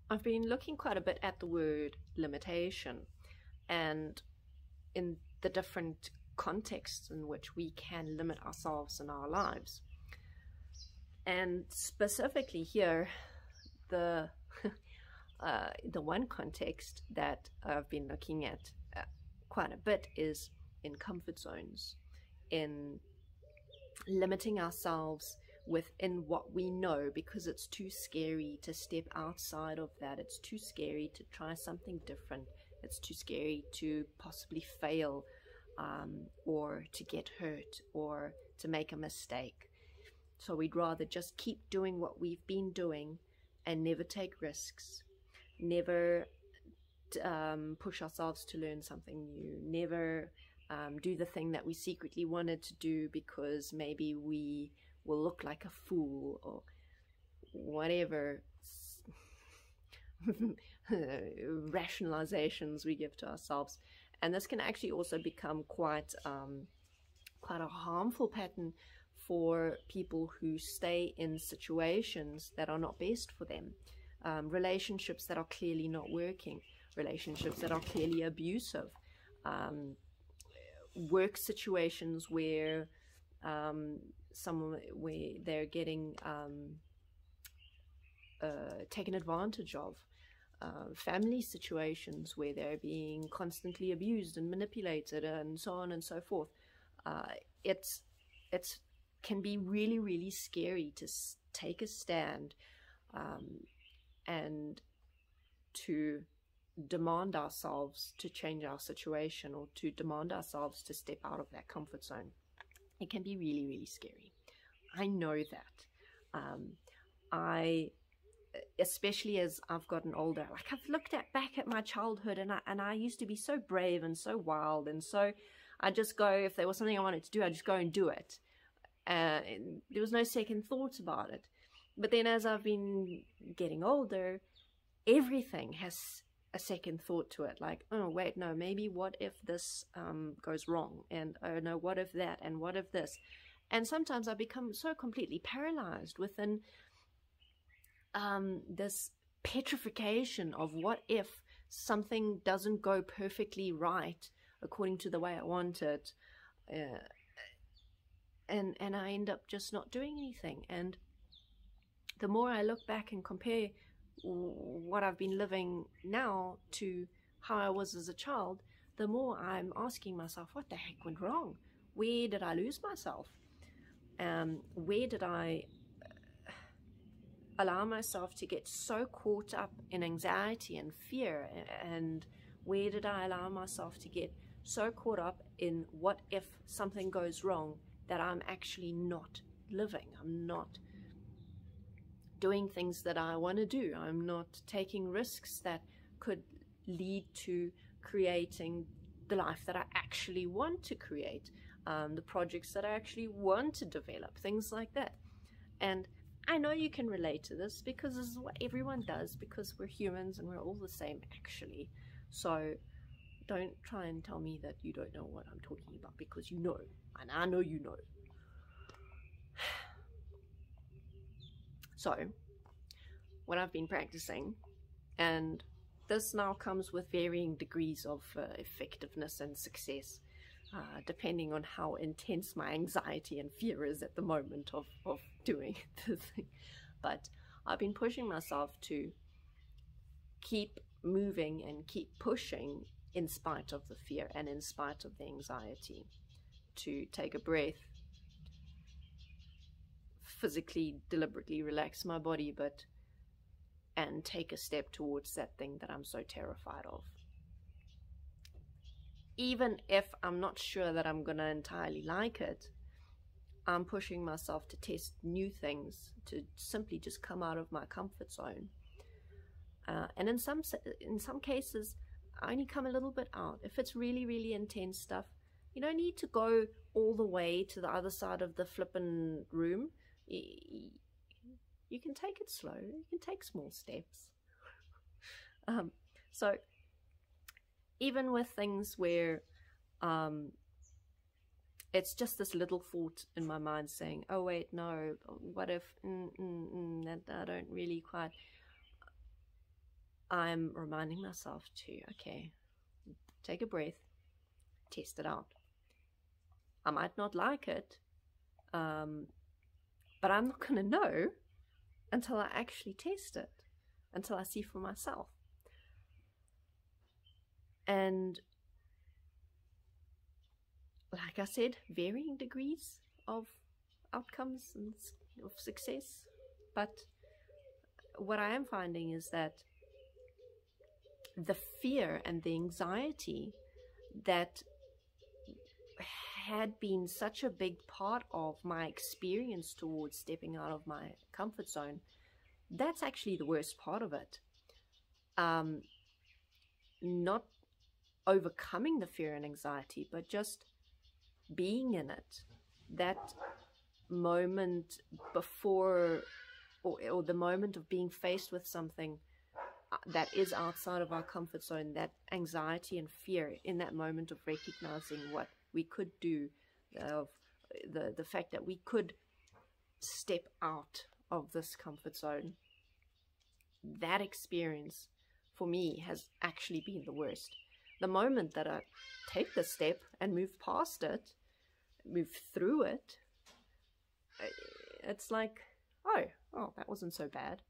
I've been looking quite a bit at the word limitation and in the different contexts in which we can limit ourselves in our lives. And specifically here, the the one context that I've been looking at quite a bit is in comfort zones, in limiting ourselves within what we know, because it's too scary to step outside of that. It's too scary to try something different. It's too scary to possibly fail, or to get hurt, or to make a mistake. So we'd rather just keep doing what we've been doing and never take risks, never push ourselves to learn something new, never do the thing that we secretly wanted to do because maybe we will look like a fool, or whatever rationalizations we give to ourselves. And this can actually also become quite a harmful pattern for people who stay in situations that are not best for them, relationships that are clearly not working, relationships that are clearly abusive, work situations where where they're getting taken advantage of, family situations where they're being constantly abused and manipulated, and so on and so forth. It's can be really, really scary to take a stand and to demand ourselves to change our situation, or to demand ourselves to step out of that comfort zone. It can be really, really scary. I know that. Especially as I've gotten older, like I've looked back at my childhood, and I used to be so brave and so wild, and so I just go, if there was something I wanted to do, I just go and do it. And there was no second thoughts about it. But then as I've been getting older, everything has a second thought to it, like, oh wait, no, maybe what if this goes wrong, and oh no, what if that, and what if this. And sometimes I become so completely paralyzed within this petrification of what if something doesn't go perfectly right according to the way I want it, and I end up just not doing anything. And the more I look back and compare what I've been living now to how I was as a child, the more I'm asking myself, what the heck went wrong? Where did I lose myself? Where did I allow myself to get so caught up in anxiety and fear? And where did I allow myself to get so caught up in what if something goes wrong, that I'm actually not living? I'm not doing things that I want to do. I'm not taking risks that could lead to creating the life that I actually want to create, the projects that I actually want to develop, things like that. And I know you can relate to this, because this is what everyone does, because we're humans and we're all the same actually. So don't try and tell me that you don't know what I'm talking about, because you know, and I know you know. So what I've been practicing, and this now comes with varying degrees of effectiveness and success, depending on how intense my anxiety and fear is at the moment of doing the thing. But I've been pushing myself to keep moving and keep pushing in spite of the fear and in spite of the anxiety, to take a breath, physically, deliberately relax my body, and take a step towards that thing that I'm so terrified of. Even if I'm not sure that I'm going to entirely like it, I'm pushing myself to test new things, to simply just come out of my comfort zone. And in some cases, I only come a little bit out. If it's really, really intense stuff, you don't need to go all the way to the other side of the flippin' room. You can take it slow. You can take small steps. So even with things where it's just this little thought in my mind saying, oh wait, no, what if that I don't really quite, I'm reminding myself to, okay, take a breath, test it out. I might not like it, but I'm not going to know until I actually test it, until I see for myself. And like I said, varying degrees of outcomes and of success. But what I am finding is that the fear and the anxiety that had been such a big part of my experience towards stepping out of my comfort zone, that's actually the worst part of it. Not overcoming the fear and anxiety, but just being in it. That moment before, or the moment of being faced with something that is outside of our comfort zone, that anxiety and fear, in that moment of recognizing what we could do, of the fact that we could step out of this comfort zone, that experience for me has actually been the worst. The moment that I take the step and move past it, move through it, it's like, oh, that wasn't so bad.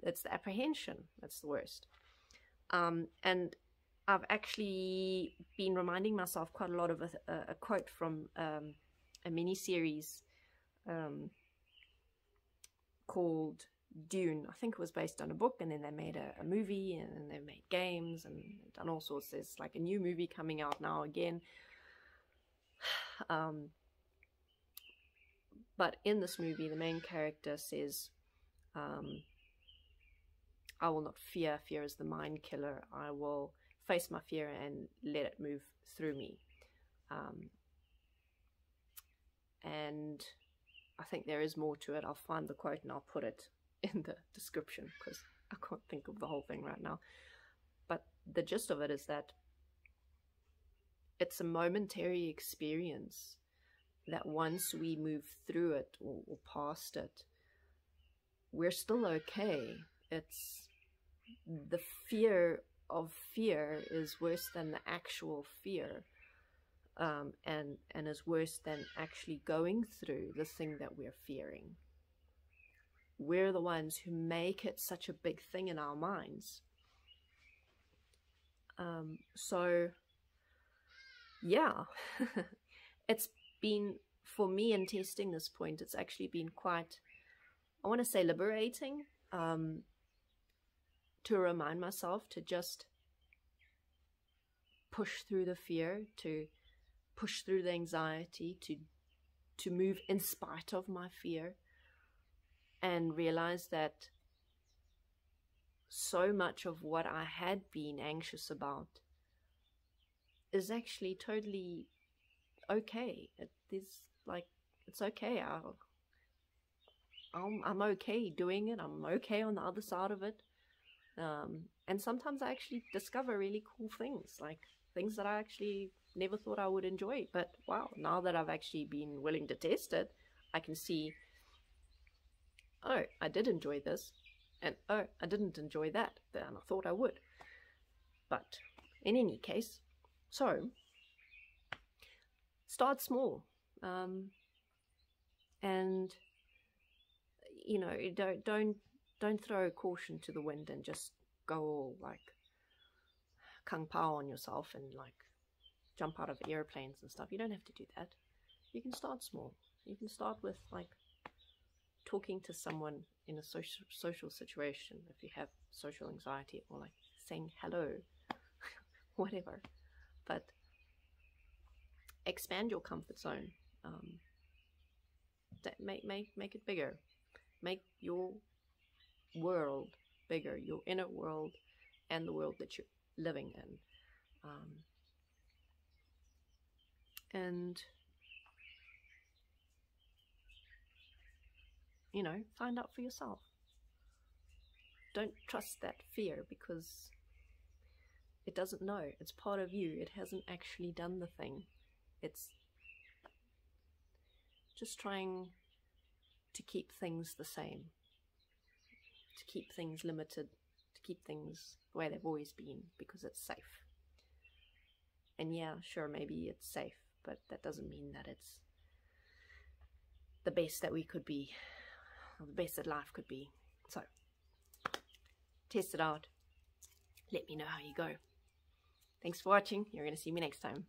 It's the apprehension that's the worst. And I've actually been reminding myself quite a lot of a quote from a mini-series called Dune. I think it was based on a book, and then they made a movie, and then they made games and done all sorts. There's like a new movie coming out now again. But in this movie, the main character says, I will not fear. Fear is the mind killer. I will face my fear and let it move through me. And I think there is more to it. I'll find the quote and I'll put it in the description, because I can't think of the whole thing right now. But the gist of it is that it's a momentary experience that once we move through it or past it, we're still okay. It's the fear of fear is worse than the actual fear, and is worse than actually going through the thing that we're fearing. We're the ones who make it such a big thing in our minds. So yeah, it's been, for me, in testing this point, it's actually been quite, I want to say, liberating, to remind myself to just push through the fear, to push through the anxiety, to move in spite of my fear, and realize that so much of what I had been anxious about is actually totally okay. It's okay. I'm okay doing it. I'm okay on the other side of it. And sometimes I actually discover really cool things, like things that I actually never thought I would enjoy. But wow, now that I've actually been willing to test it, I can see, oh, I did enjoy this, and oh, I didn't enjoy that, and I thought I would. But in any case, so start small, and you know, don't throw caution to the wind and just go all like kung pao on yourself and like jump out of airplanes and stuff. You don't have to do that. You can start small. You can start with like talking to someone in a social situation, if you have social anxiety, or like saying hello, whatever. But expand your comfort zone. Make it bigger. Make your world bigger, your inner world and the world that you're living in. And you know, find out for yourself. Don't trust that fear, because it doesn't know. It's part of you. It hasn't actually done the thing. It's just trying to keep things the same, to keep things limited, to keep things the way they've always been because it's safe. And yeah, sure, maybe it's safe, but that doesn't mean that it's the best that we could be, or the best that life could be. So, test it out. Let me know how you go. Thanks for watching. You're going to see me next time.